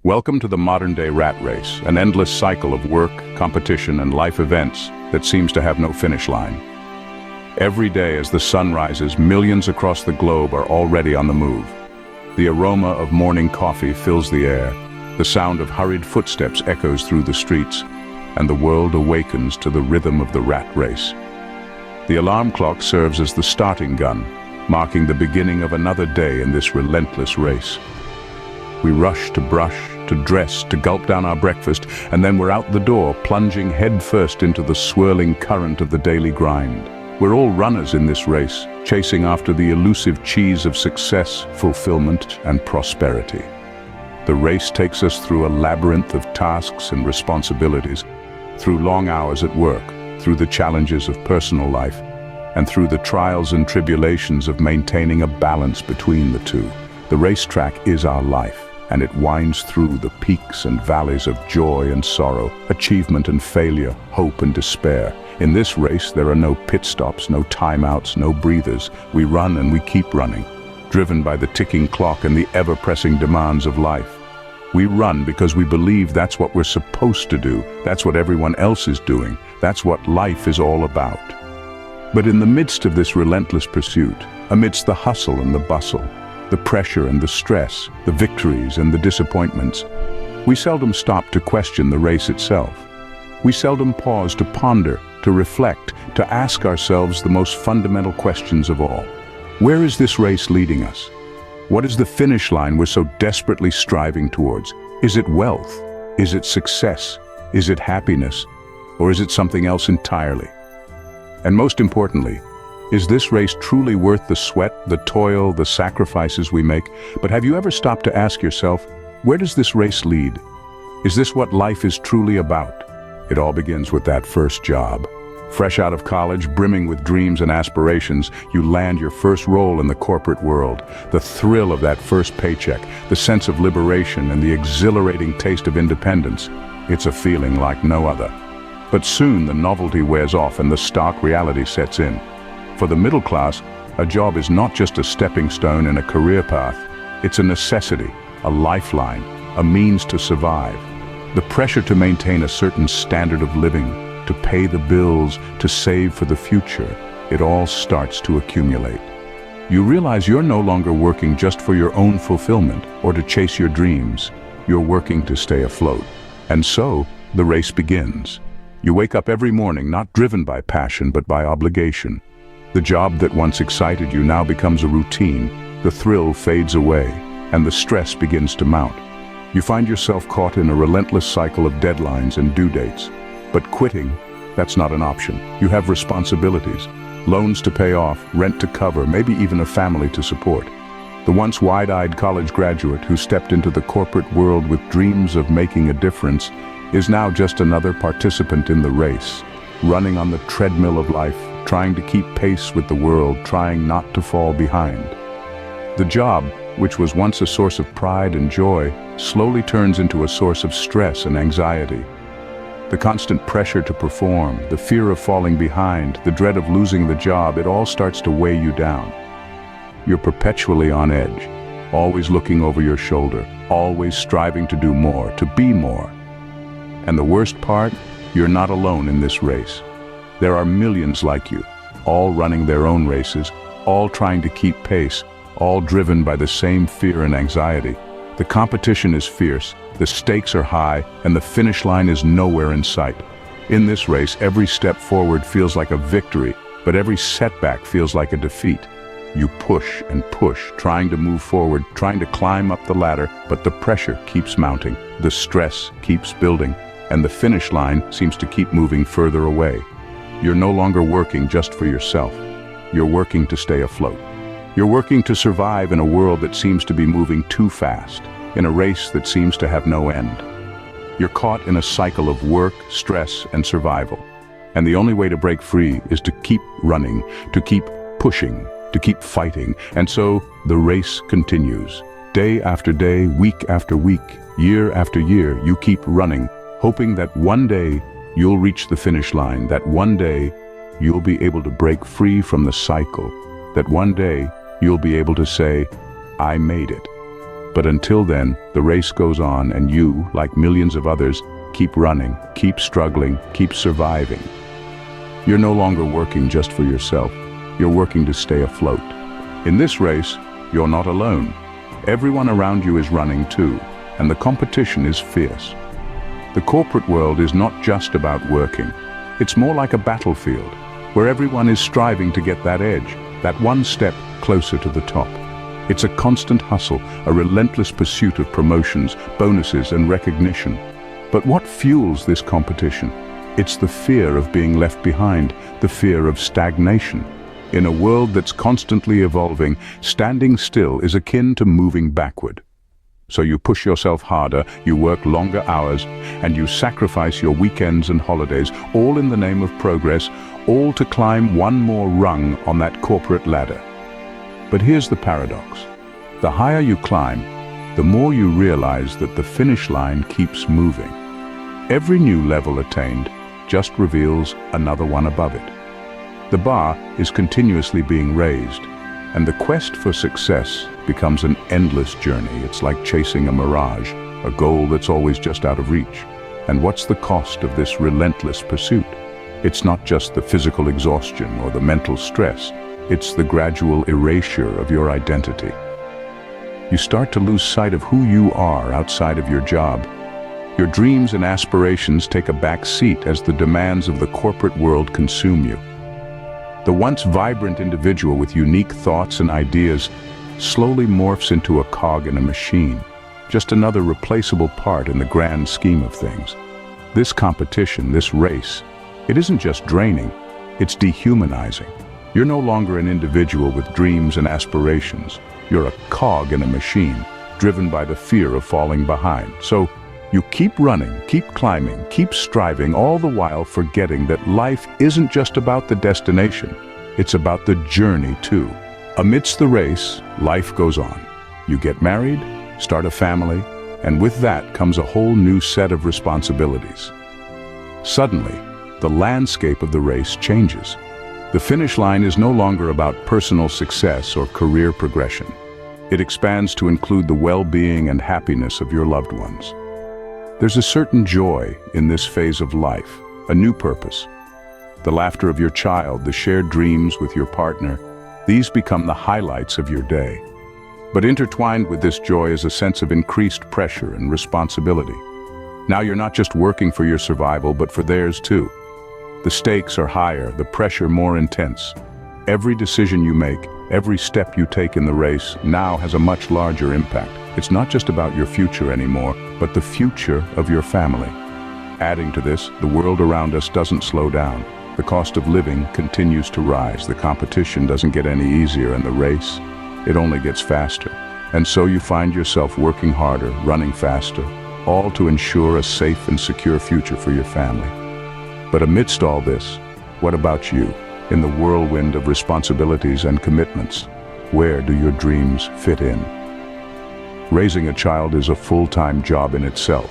Welcome to the modern-day rat race, an endless cycle of work, competition, and life events that seems to have no finish line. Every day as the sun rises, millions across the globe are already on the move. The aroma of morning coffee fills the air, the sound of hurried footsteps echoes through the streets, and the world awakens to the rhythm of the rat race. The alarm clock serves as the starting gun, marking the beginning of another day in this relentless race. We rush to brush, to dress, to gulp down our breakfast, and then we're out the door, plunging headfirst into the swirling current of the daily grind. We're all runners in this race, chasing after the elusive cheese of success, fulfillment, and prosperity. The race takes us through a labyrinth of tasks and responsibilities, through long hours at work, through the challenges of personal life, and through the trials and tribulations of maintaining a balance between the two. The racetrack is our life, and it winds through the peaks and valleys of joy and sorrow, achievement and failure, hope and despair. In this race, there are no pit stops, no timeouts, no breathers. We run and we keep running, driven by the ticking clock and the ever-pressing demands of life. We run because we believe that's what we're supposed to do, that's what everyone else is doing, that's what life is all about. But in the midst of this relentless pursuit, amidst the hustle and the bustle, the pressure and the stress, the victories and the disappointments, we seldom stop to question the race itself. We seldom pause to ponder, to reflect, to ask ourselves the most fundamental questions of all. Where is this race leading us? What is the finish line we're so desperately striving towards? Is it wealth? Is it success? Is it happiness? Or is it something else entirely? And most importantly, is this race truly worth the sweat, the toil, the sacrifices we make? But have you ever stopped to ask yourself, where does this race lead? Is this what life is truly about? It all begins with that first job. Fresh out of college, brimming with dreams and aspirations, you land your first role in the corporate world. The thrill of that first paycheck, the sense of liberation, and the exhilarating taste of independence. It's a feeling like no other. But soon the novelty wears off and the stark reality sets in. For the middle class, a job is not just a stepping stone in a career path. It's a necessity, a lifeline, a means to survive. The pressure to maintain a certain standard of living, to pay the bills, to save for the future, it all starts to accumulate. You realize you're no longer working just for your own fulfillment or to chase your dreams. You're working to stay afloat. And so, the race begins. You wake up every morning not driven by passion but by obligation. The job that once excited you now becomes a routine, the thrill fades away, and the stress begins to mount. You find yourself caught in a relentless cycle of deadlines and due dates. But quitting, that's not an option. You have responsibilities, loans to pay off, rent to cover, maybe even a family to support. The once wide-eyed college graduate who stepped into the corporate world with dreams of making a difference is now just another participant in the race, running on the treadmill of life, trying to keep pace with the world, trying not to fall behind. The job, which was once a source of pride and joy, slowly turns into a source of stress and anxiety. The constant pressure to perform, the fear of falling behind, the dread of losing the job, it all starts to weigh you down. You're perpetually on edge, always looking over your shoulder, always striving to do more, to be more. And the worst part, you're not alone in this race. There are millions like you, all running their own races, all trying to keep pace, all driven by the same fear and anxiety. The competition is fierce, the stakes are high, and the finish line is nowhere in sight. In this race, every step forward feels like a victory, but every setback feels like a defeat. You push and push, trying to move forward, trying to climb up the ladder, but the pressure keeps mounting, the stress keeps building, and the finish line seems to keep moving further away. You're no longer working just for yourself. You're working to stay afloat. You're working to survive in a world that seems to be moving too fast, in a race that seems to have no end. You're caught in a cycle of work, stress, and survival. And the only way to break free is to keep running, to keep pushing, to keep fighting. And so the race continues. Day after day, week after week, year after year, you keep running, hoping that one day you'll reach the finish line, that one day you'll be able to break free from the cycle, that one day you'll be able to say, I made it. But until then, the race goes on and you, like millions of others, keep running, keep struggling, keep surviving. You're no longer working just for yourself. You're working to stay afloat. In this race, you're not alone. Everyone around you is running too, and the competition is fierce. The corporate world is not just about working. It's more like a battlefield, where everyone is striving to get that edge, that one step closer to the top. It's a constant hustle, a relentless pursuit of promotions, bonuses, and recognition. But what fuels this competition? It's the fear of being left behind, the fear of stagnation. In a world that's constantly evolving, standing still is akin to moving backward. So you push yourself harder, you work longer hours, and you sacrifice your weekends and holidays, all in the name of progress, all to climb one more rung on that corporate ladder. But here's the paradox. The higher you climb, the more you realize that the finish line keeps moving. Every new level attained just reveals another one above it. The bar is continuously being raised, and the quest for success becomes an endless journey. It's like chasing a mirage, a goal that's always just out of reach. And what's the cost of this relentless pursuit? It's not just the physical exhaustion or the mental stress. It's the gradual erasure of your identity. You start to lose sight of who you are outside of your job. Your dreams and aspirations take a back seat as the demands of the corporate world consume you. The once vibrant individual with unique thoughts and ideas slowly morphs into a cog in a machine, just another replaceable part in the grand scheme of things. This competition, this race, it isn't just draining, it's dehumanizing. You're no longer an individual with dreams and aspirations. You're a cog in a machine, driven by the fear of falling behind. So you keep running, keep climbing, keep striving, all the while forgetting that life isn't just about the destination. It's about the journey too. Amidst the race, life goes on. You get married, start a family, and with that comes a whole new set of responsibilities. Suddenly, the landscape of the race changes. The finish line is no longer about personal success or career progression. It expands to include the well-being and happiness of your loved ones. There's a certain joy in this phase of life, a new purpose. The laughter of your child, the shared dreams with your partner, these become the highlights of your day. But intertwined with this joy is a sense of increased pressure and responsibility. Now you're not just working for your survival, but for theirs too. The stakes are higher, the pressure more intense. Every decision you make, every step you take in the race now has a much larger impact. It's not just about your future anymore, but the future of your family. Adding to this, the world around us doesn't slow down. The cost of living continues to rise. The competition doesn't get any easier, and the race, it only gets faster. And so you find yourself working harder, running faster, all to ensure a safe and secure future for your family. But amidst all this, what about you? In the whirlwind of responsibilities and commitments, where do your dreams fit in? Raising a child is a full-time job in itself,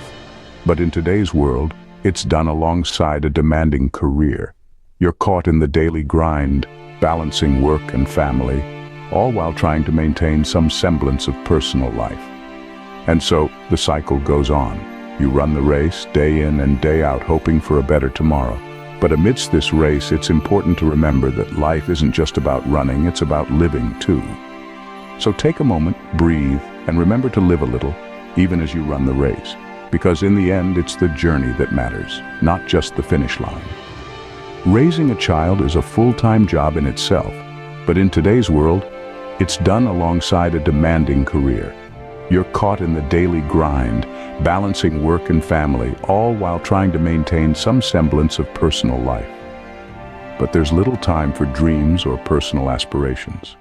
but in today's world, it's done alongside a demanding career. You're caught in the daily grind, balancing work and family, all while trying to maintain some semblance of personal life. And so, the cycle goes on. You run the race, day in and day out, hoping for a better tomorrow. But amidst this race, it's important to remember that life isn't just about running, it's about living too. So take a moment, breathe, and remember to live a little, even as you run the race. Because in the end, it's the journey that matters, not just the finish line. Raising a child is a full-time job in itself, but in today's world, it's done alongside a demanding career. You're caught in the daily grind, balancing work and family, all while trying to maintain some semblance of personal life. But there's little time for dreams or personal aspirations.